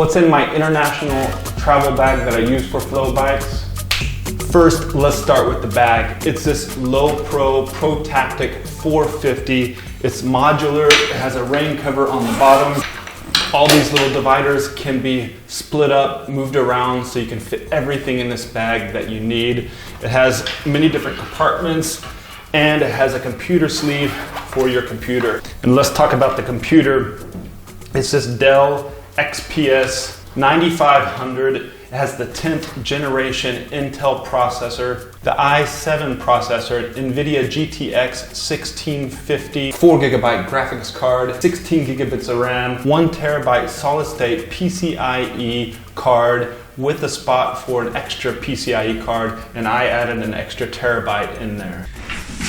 What's in my international travel bag that I use for FloBikes? First, let's start with the bag. It's this Lowepro Pro Tactic 450. It's modular, it has a rain cover on the bottom. All these little dividers can be split up, moved around, so you can fit everything in this bag that you need. It has many different compartments, and it has a computer sleeve for your computer. And let's talk about the computer. It's this Dell XPS 9500. It has the 10th generation Intel processor, the i7 processor, NVIDIA GTX 1650, 4GB graphics card, 16 gigabits of RAM, 1 terabyte solid state PCIe card with a spot for an extra PCIe card, and I added an extra terabyte in there.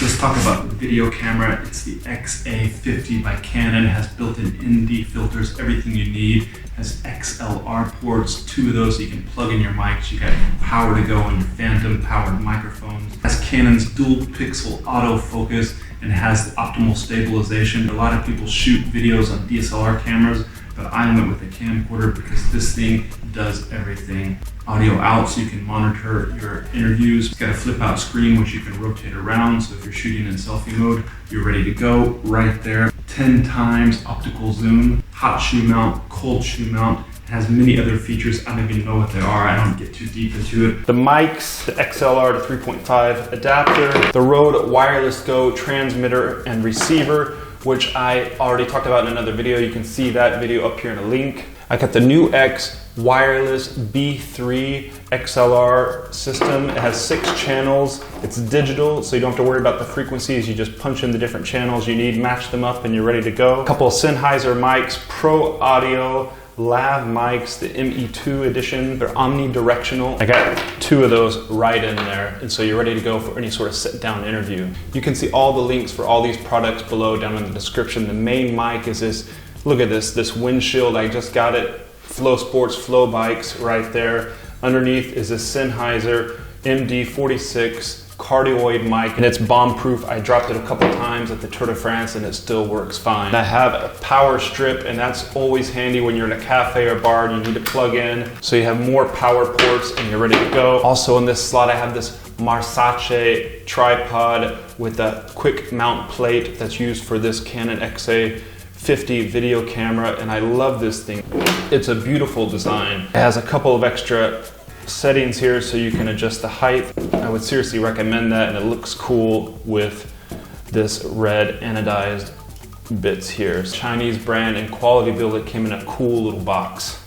Let's talk about the video camera. It's the XA50 by Canon. It has built-in ND filters, everything you need. It has XLR ports, 2 of those so you can plug in your mics. You got power to go on your Phantom powered microphones. It has Canon's dual pixel autofocus and has optimal stabilization. A lot of people shoot videos on DSLR cameras, but I went with a camcorder because this thing does everything. Audio out so you can monitor your interviews. It's got a flip out screen which you can rotate around, so if you're shooting in selfie mode, you're ready to go right there. 10 times optical zoom, hot shoe mount, cold shoe mount. It has many other features. I don't even know what they are. I don't get too deep into it. The mics, the XLR to 3.5 adapter, the Rode Wireless Go transmitter and receiver, which I already talked about in another video. You can see that video up here in a link. I got the new X wireless B3 XLR system. It has 6 channels. It's digital, so you don't have to worry about the frequencies. You just punch in the different channels you need, match them up, and you're ready to go. A couple of Sennheiser mics, Pro Audio Lav mics, the ME2 edition. They're omnidirectional. I got 2 of those right in there, and so you're ready to go for any sort of sit-down interview. You can see all the links for all these products below down in the description. The main mic is this, look at this windshield. I just got it. FloSports FloBikes right there. Underneath is a Sennheiser MD46 cardioid mic, and it's bomb-proof. I dropped it a couple times at the Tour de France and it still works fine. I have a power strip, and that's always handy when you're in a cafe or bar and you need to plug in, so you have more power ports and you're ready to go. Also in this slot I have this Marsace tripod with a quick mount plate that's used for this Canon XA50 video camera, and I love this thing. It's a beautiful design. It has a couple of extra settings here so you can adjust the height. I would seriously recommend that, and it looks cool with this red anodized bits here. Chinese brand and quality build. It came in a cool little box.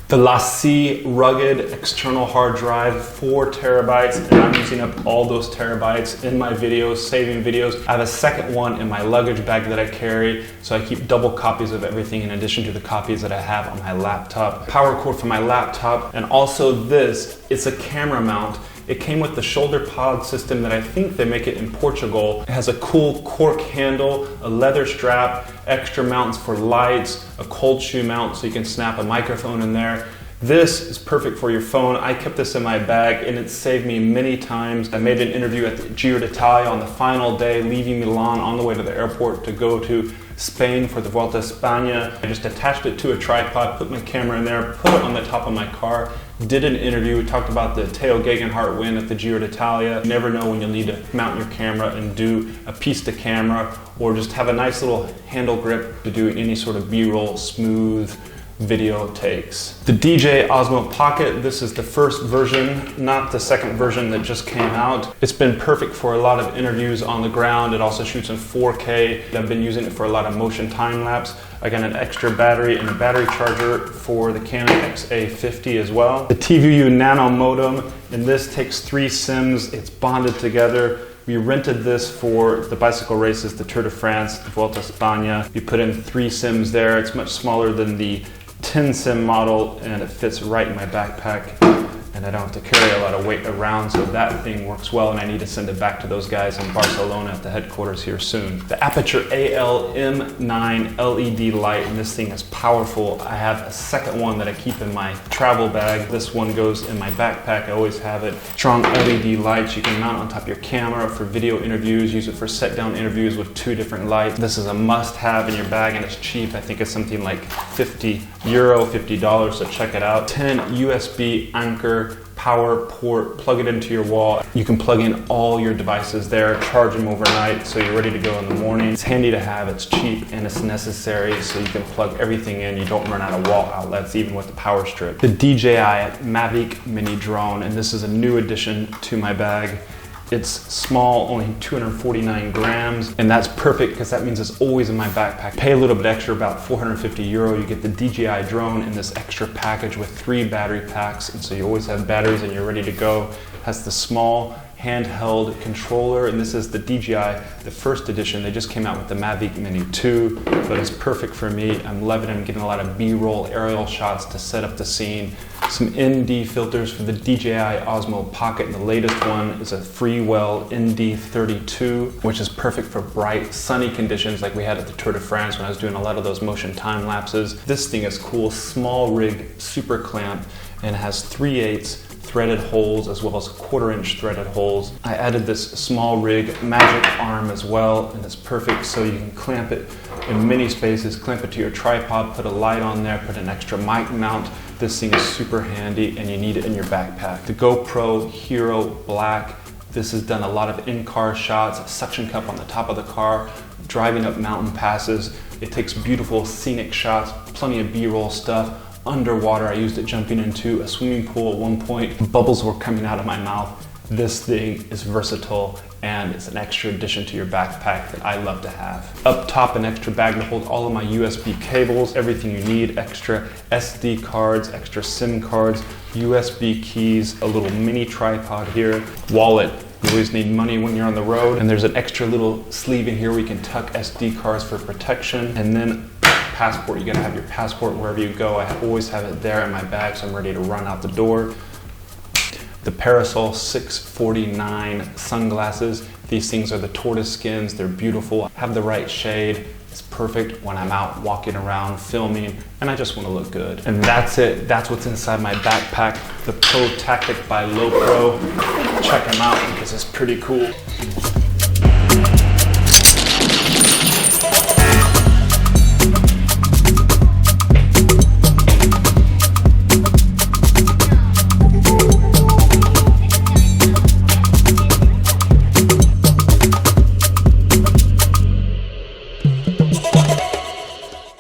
The LaCie rugged external hard drive, 4 terabytes, and I'm using up all those terabytes in my videos, saving videos. I have a second one in my luggage bag that I carry, so I keep double copies of everything in addition to the copies that I have on my laptop. Power cord for my laptop, and also this, it's a camera mount. It came with the shoulder pod system that I think they make it in Portugal. It has a cool cork handle, a leather strap, extra mounts for lights, a cold shoe mount so you can snap a microphone in there. This is perfect for your phone. I kept this in my bag and it saved me many times. I made an interview at the Giro d'Italia on the final day, leaving Milan on the way to the airport to go to Spain for the Vuelta a España. I just attached it to a tripod, put my camera in there, put it on the top of my car, did an interview. We talked about the Theo Gegenhardt win at the Giro d'Italia. You never know when you'll need to mount your camera and do a piece to camera, or just have a nice little handle grip to do any sort of B-roll smooth video takes. The DJI Osmo Pocket, this is the first version, not the second version that just came out. It's been perfect for a lot of interviews on the ground. It also shoots in 4K. I've been using it for a lot of motion time lapse. I got an extra battery and a battery charger for the Canon XA50 as well. The TVU Nano modem, and this takes 3 SIMs. It's bonded together. We rented this for the bicycle races, the Tour de France, the Vuelta a España. You put in 3 SIMs there. It's much smaller than the 10 SIM model, and it fits right in my backpack. and I don't have to carry a lot of weight around, so that thing works well, and I need to send it back to those guys in Barcelona at the headquarters here soon. The Aperture AL-M9 LED light, and this thing is powerful. I have a second one that I keep in my travel bag. This one goes in my backpack. I always have it. Strong LED lights you can mount on top of your camera for video interviews, use it for set down interviews with 2 different lights. This is a must have in your bag, and it's cheap. I think it's something like €50, $50, so check it out. 10 USB Anchor power port, plug it into your wall. You can plug in all your devices there, charge them overnight so you're ready to go in the morning. It's handy to have, it's cheap, and it's necessary so you can plug everything in. You don't run out of wall outlets even with the power strip. The DJI Mavic Mini Drone, and this is a new addition to my bag. It's small, only 249 grams, and that's perfect because that means it's always in my backpack. Pay a little bit extra, about €450. You get the DJI drone in this extra package with 3 battery packs, and so you always have batteries and you're ready to go. Has the small handheld controller, and this is the DJI, the first edition. They just came out with the Mavic Mini 2, but it's perfect for me. I'm loving it. I'm getting a lot of B-roll aerial shots to set up the scene. Some ND filters for the DJI Osmo Pocket, and the latest one is a Freewell ND32, which is perfect for bright, sunny conditions like we had at the Tour de France when I was doing a lot of those motion time lapses. This thing is cool, small rig, super clamp, and has 3/8 threaded holes as well as 1/4 inch threaded holes. I added this small rig magic arm as well, and it's perfect so you can clamp it in many spaces, clamp it to your tripod, put a light on there, put an extra mic mount. This thing is super handy and you need it in your backpack. The GoPro Hero Black, this has done a lot of in-car shots, suction cup on the top of the car, driving up mountain passes. It takes beautiful scenic shots, plenty of B-roll stuff. Underwater, I used it jumping into a swimming pool at one point. Bubbles were coming out of my mouth. This thing is versatile and it's an extra addition to your backpack that I love to have. Up top, an extra bag to hold all of my USB cables, everything you need, extra SD cards, extra SIM cards, USB keys, a little mini tripod here, wallet. You always need money when you're on the road. And there's an extra little sleeve in here where you can tuck SD cards for protection. And then passport, you gotta have your passport wherever you go. I always have it there in my bag so I'm ready to run out the door. The Parasol 649 sunglasses. These things are the tortoise skins, they're beautiful, have the right shade. It's perfect when I'm out walking around, filming, and I just wanna look good. And that's it, that's what's inside my backpack. The Pro Tactic by Lowepro. Check them out because it's pretty cool.